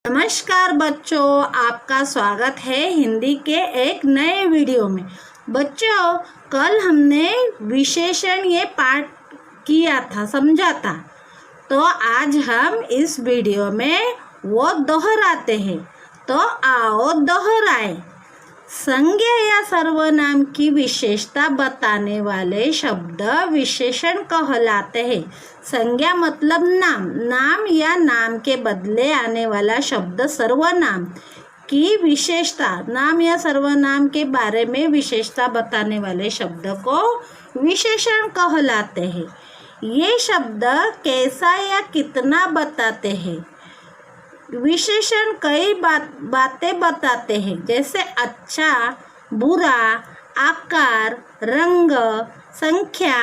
नमस्कार बच्चों, आपका स्वागत है हिंदी के एक नए वीडियो में। बच्चों, कल हमने विशेषण ये पाठ किया था, समझा था। तो आज हम इस वीडियो में वो दोहराते हैं। तो आओ दोहराए। संज्ञा या सर्वनाम की विशेषता बताने वाले शब्द विशेषण कहलाते हैं। संज्ञा मतलब नाम, नाम या नाम के बदले आने वाला शब्द सर्वनाम की विशेषता, नाम या सर्वनाम के बारे में विशेषता बताने वाले शब्द को विशेषण कहलाते हैं। ये शब्द कैसा या कितना बताते हैं। विशेषण कई बातें बताते हैं, जैसे अच्छा, बुरा, आकार, रंग, संख्या,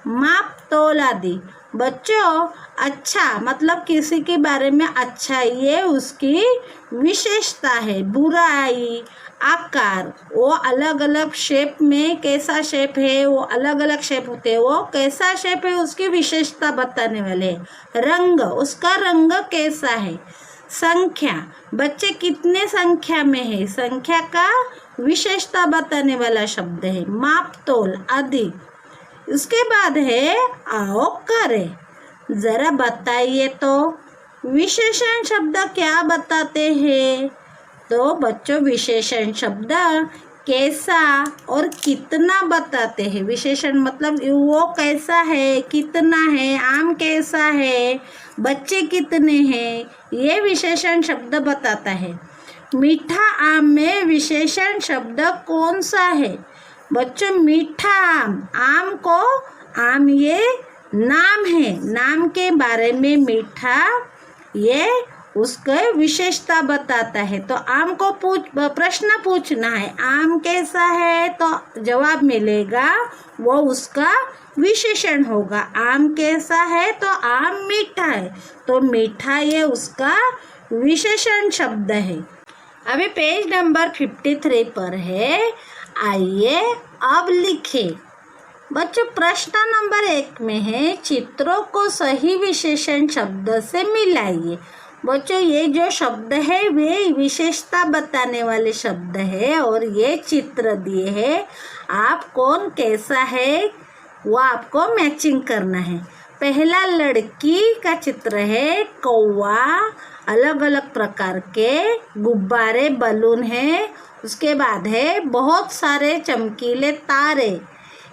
माप, तोल आदि। बच्चों, अच्छा मतलब किसी के बारे में अच्छा, ये उसकी विशेषता है। बुराई, आकार, वो अलग अलग शेप में कैसा शेप है, वो अलग अलग शेप होते हैं, वो कैसा शेप है उसकी विशेषता बताने वाले। रंग, उसका रंग कैसा है। संख्या, बच्चे कितने संख्या में है, संख्या का विशेषता बताने वाला शब्द है। माप, तोल आदि। उसके बाद है आओ करें। जरा बताइए तो विशेषण शब्द क्या बताते हैं। तो बच्चों, विशेषण शब्द कैसा और कितना बताते हैं। विशेषण मतलब वो कैसा है, कितना है, आम कैसा है, बच्चे कितने हैं, ये विशेषण शब्द बताता है। मीठा आम में विशेषण शब्द कौन सा है। बच्चों, मीठा आम, आम को आम ये नाम है, नाम के बारे में मीठा ये उसके विशेषता बताता है। तो आम को प्रश्न पूछना है, आम कैसा है, तो जवाब मिलेगा वो उसका विशेषण होगा। आम कैसा है, तो आम मीठा है, तो मीठा ये उसका विशेषण शब्द है। अभी पेज नंबर 53 पर है। आइए अब लिखें। बच्चों, प्रश्न नंबर 1 में है, चित्रों को सही विशेषण शब्द से मिलाइए। बच्चों, ये जो शब्द है वे विशेषता बताने वाले शब्द है और ये चित्र दिए हैं। आप कौन कैसा है वो आपको मैचिंग करना है। पहला लड़की का चित्र है, कौवा, अलग अलग प्रकार के गुब्बारे, बलून है। उसके बाद है बहुत सारे चमकीले तारे,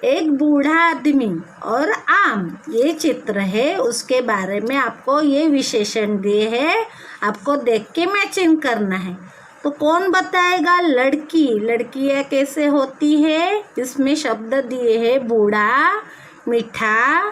एक बूढ़ा आदमी और आम, ये चित्र है। उसके बारे में आपको ये विशेषण दिए हैं, आपको देख के मैचिंग करना है। तो कौन बताएगा। लड़की, लड़कियाँ कैसे होती है, इसमें शब्द दिए हैं, बूढ़ा, मीठा,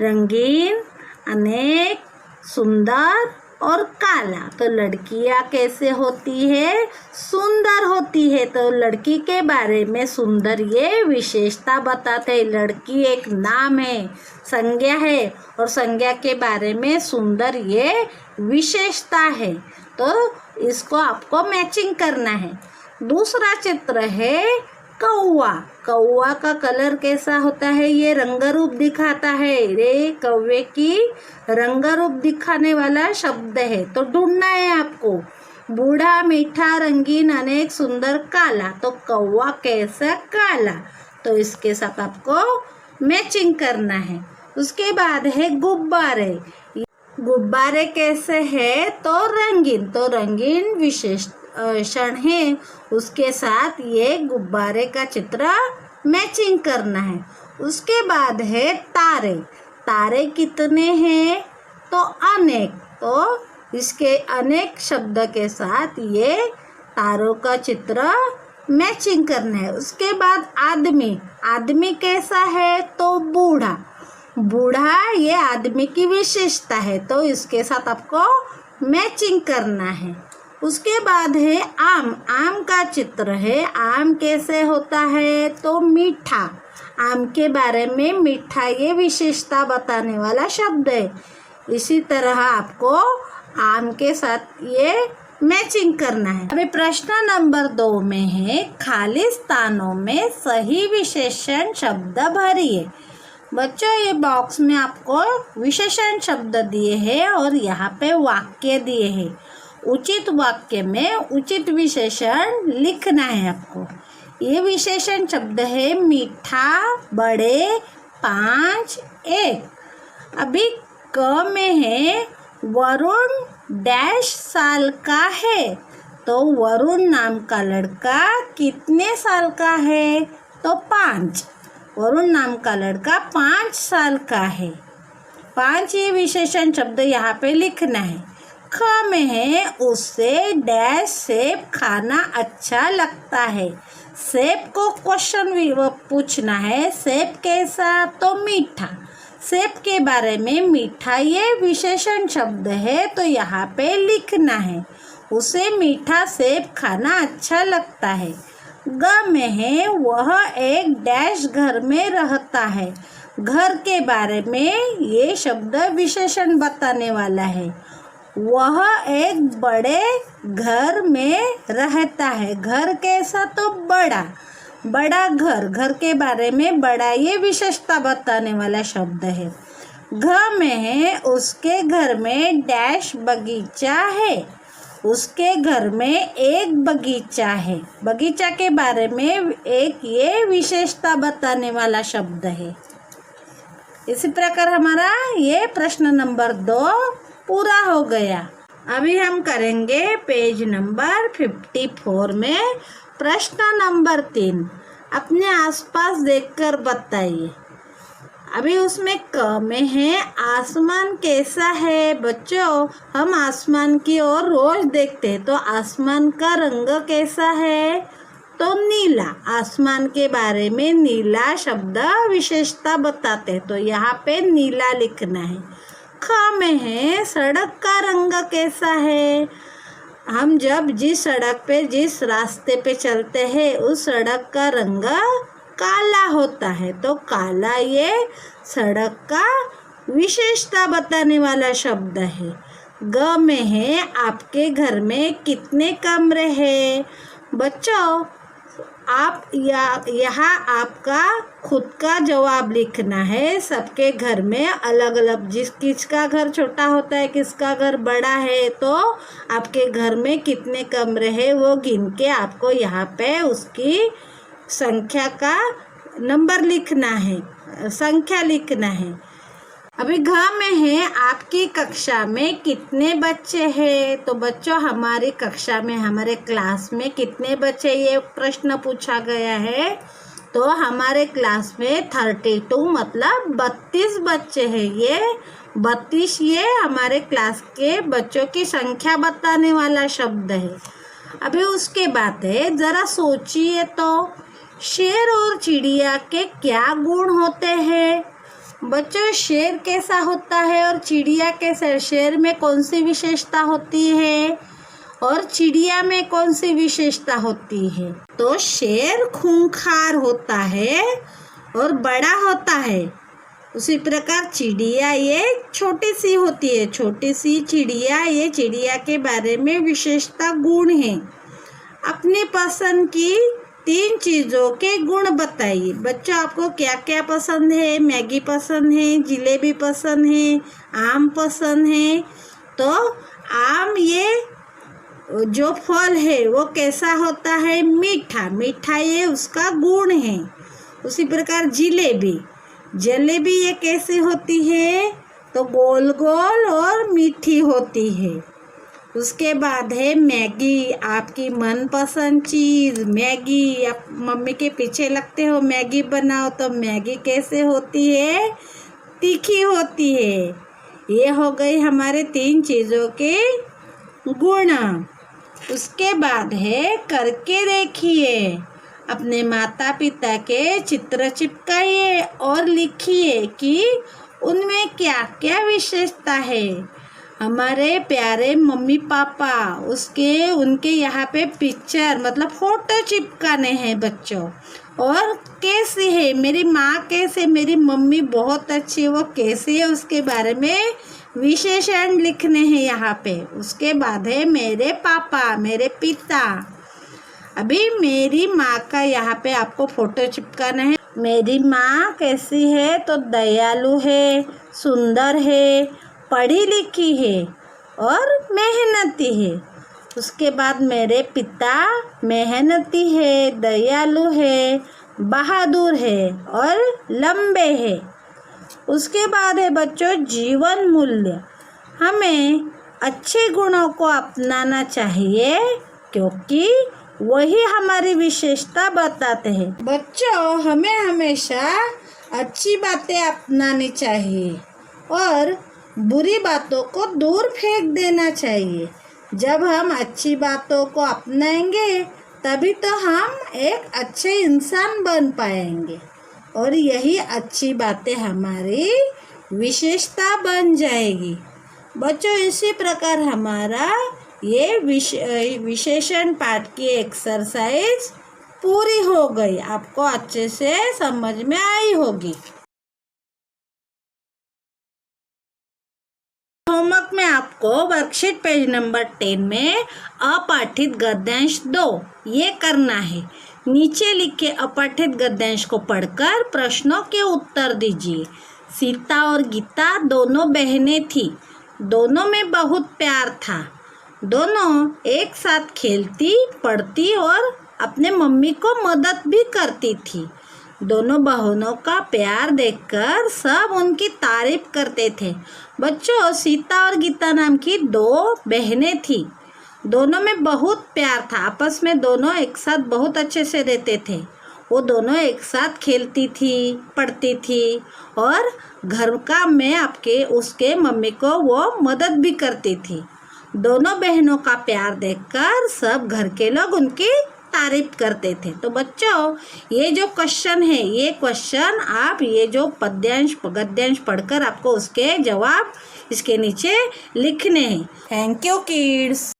रंगीन, अनेक, सुंदर और काला। तो लड़कियाँ कैसे होती है, सुंदर होती है। तो लड़की के बारे में सुंदर ये विशेषता बताते हैं। लड़की एक नाम है, संज्ञा है, और संज्ञा के बारे में सुंदर ये विशेषता है। तो इसको आपको मैचिंग करना है। दूसरा चित्र है कौवा। कौवा का कलर कैसा होता है, ये रंग रूप दिखाता है। रे कौवे की रंग रूप दिखाने वाला शब्द है, तो ढूंढना है आपको। बूढ़ा, मीठा, रंगीन, अनेक, सुंदर, काला। तो कौवा कैसा, काला, तो इसके साथ आपको मैचिंग करना है। उसके बाद है गुब्बारे। गुब्बारे कैसे है, तो रंगीन, तो रंगीन विशेषण है, उसके साथ ये गुब्बारे का चित्र मैचिंग करना है। उसके बाद है तारे। तारे कितने हैं, तो अनेक, तो इसके अनेक शब्द के साथ ये तारों का चित्र मैचिंग करना है। उसके बाद आदमी। आदमी कैसा है, तो बूढ़ा। बूढ़ा ये आदमी की विशेषता है, तो इसके साथ आपको मैचिंग करना है। उसके बाद है आम। आम का चित्र है। आम कैसे होता है, तो मीठा। आम के बारे में मीठा ये विशेषता बताने वाला शब्द है। इसी तरह आपको आम के साथ ये मैचिंग करना है। अभी प्रश्न नंबर 2 में है, खाली स्थानों में सही विशेषण शब्द भरिए। बच्चों, ये बॉक्स में आपको विशेषण शब्द दिए हैं और यहाँ पे वाक्य दिए हैं। उचित वाक्य में उचित विशेषण लिखना है आपको। ये विशेषण शब्द है मीठा, बड़े, 5, 1। अभी क में है वरुण डैश साल का है, तो वरुण नाम का लड़का कितने साल का है? तो 5। वरुण नाम का लड़का 5 साल का है। 5 ये विशेषण शब्द यहाँ पे लिखना है। ख में है उसे डैश सेब खाना अच्छा लगता है। सेब को क्वेश्चन पूछना है, सेब कैसा? तो मीठा। सेब के बारे में मीठा ये विशेषण शब्द है, तो यहाँ पे लिखना है उसे मीठा सेब खाना अच्छा लगता है। ग में है वह एक डैश घर में रहता है। घर के बारे में ये शब्द विशेषण बताने वाला है। वह एक बड़े घर में रहता है। घर कैसा? तो बड़ा। बड़ा घर, घर के बारे में बड़ा ये विशेषता बताने वाला शब्द है। घ में है उसके घर में डैश बगीचा है। उसके घर में एक बगीचा है। बगीचा के बारे में एक ये विशेषता बताने वाला शब्द है। इसी प्रकार हमारा ये प्रश्न नंबर 2 पूरा हो गया। अभी हम करेंगे पेज नंबर 54 में प्रश्न नंबर 3। अपने आसपास देखकर बताइए। अभी उसमें क में है आसमान कैसा है। बच्चों, हम आसमान की ओर रोज देखते हैं, तो आसमान का रंग कैसा है? तो नीला। आसमान के बारे में नीला शब्द विशेषता बताते हैं, तो यहाँ पे नीला लिखना है। ख में है सड़क का रंग कैसा है। हम जब जिस सड़क पे जिस रास्ते पे चलते हैं उस सड़क का रंग काला होता है, तो काला ये सड़क का विशेषता बताने वाला शब्द है। ग में है आपके घर में कितने कमरे हैं। बच्चों, आप यहाँ आपका खुद का जवाब लिखना है। सबके घर में अलग अलग, किसका घर छोटा होता है, किसका घर बड़ा है, तो आपके घर में कितने कमरे हैं वो गिन के आपको यहाँ पे उसकी संख्या का नंबर लिखना है, संख्या लिखना है। अभी घ में है आपकी कक्षा में कितने बच्चे हैं। तो बच्चों, हमारी कक्षा में, हमारे क्लास में कितने बच्चे, ये प्रश्न पूछा गया है। तो हमारे क्लास में 32 मतलब 32 बच्चे हैं। ये 32 ये हमारे क्लास के बच्चों की संख्या बताने वाला शब्द है। अभी उसके बाद है, ज़रा सोचिए तो शेर और चिड़िया के क्या गुण होते हैं। बच्चों, शेर कैसा होता है और चिड़िया कैसा? शेर में कौन सी विशेषता होती है और चिड़िया में कौन सी विशेषता होती है? तो शेर खूंखार होता है और बड़ा होता है। उसी प्रकार चिड़िया ये छोटी सी होती है, छोटी सी चिड़िया। ये चिड़िया के बारे में विशेषता गुण है। अपनी पसंद की 3 चीज़ों के गुण बताइए। बच्चों, आपको क्या क्या पसंद है? मैगी पसंद है, जिलेबी पसंद है, आम पसंद है। तो आम ये जो फल है वो कैसा होता है? मीठा। मीठा ये उसका गुण है। उसी प्रकार जिलेबी, जलेबी ये कैसी होती है? तो गोल गोल और मीठी होती है। उसके बाद है मैगी, आपकी मनपसंद चीज़ मैगी। आप मम्मी के पीछे लगते हो मैगी बनाओ, तो मैगी कैसे होती है? तीखी होती है। ये हो गई हमारे 3 चीज़ों के गुण। उसके बाद है करके देखिए। अपने माता पिता के चित्र चिपकाइए और लिखिए कि उनमें क्या क्या विशेषता है। हमारे प्यारे मम्मी पापा, उनके यहाँ पे पिक्चर मतलब फ़ोटो चिपकाने हैं बच्चों। और कैसी है मेरी माँ, कैसे मेरी मम्मी बहुत अच्छी, वो कैसी है उसके बारे में विशेषण लिखने हैं यहाँ पे। उसके बाद है मेरे पापा, मेरे पिता। अभी मेरी माँ का यहाँ पे आपको फ़ोटो चिपकाना है। मेरी माँ कैसी है? तो दयालु है, सुंदर है, पढ़ी लिखी है और मेहनती है। उसके बाद मेरे पिता मेहनती है, दयालु है, बहादुर है और लंबे है। उसके बाद है बच्चों जीवन मूल्य। हमें अच्छे गुणों को अपनाना चाहिए क्योंकि वही हमारी विशेषता बताते हैं। बच्चों हमें हमेशा अच्छी बातें अपनानी चाहिए और बुरी बातों को दूर फेंक देना चाहिए। जब हम अच्छी बातों को अपनाएंगे तभी तो हम एक अच्छे इंसान बन पाएंगे और यही अच्छी बातें हमारी विशेषता बन जाएगी। बच्चों इसी प्रकार हमारा ये विशेषण पाठ की एक्सरसाइज पूरी हो गई। आपको अच्छे से समझ में आई होगी। होमवर्क में आपको वर्कशीट पेज नंबर 10 में अपाठित गद्यांश 2 ये करना है। नीचे लिखे अपाठित गद्यांश को पढ़कर प्रश्नों के उत्तर दीजिए। सीता और गीता दोनों बहनें थी। दोनों में बहुत प्यार था। दोनों एक साथ खेलती, पढ़ती और अपने मम्मी को मदद भी करती थी। दोनों बहनों का प्यार देखकर सब उनकी तारीफ करते थे। बच्चों सीता और गीता नाम की 2 बहनें थी। दोनों में बहुत प्यार था। आपस में दोनों एक साथ बहुत अच्छे से रहते थे। वो दोनों एक साथ खेलती थी, पढ़ती थी और घर काम में उसके मम्मी को वो मदद भी करती थी। दोनों बहनों का प्यार देखकर सब घर के लोग उनकी तारीफ करते थे। तो बच्चों ये जो क्वेश्चन है, ये क्वेश्चन आप ये जो पद्यांश गद्यांश पढ़कर आपको उसके जवाब इसके नीचे लिखने हैं। Thank you kids.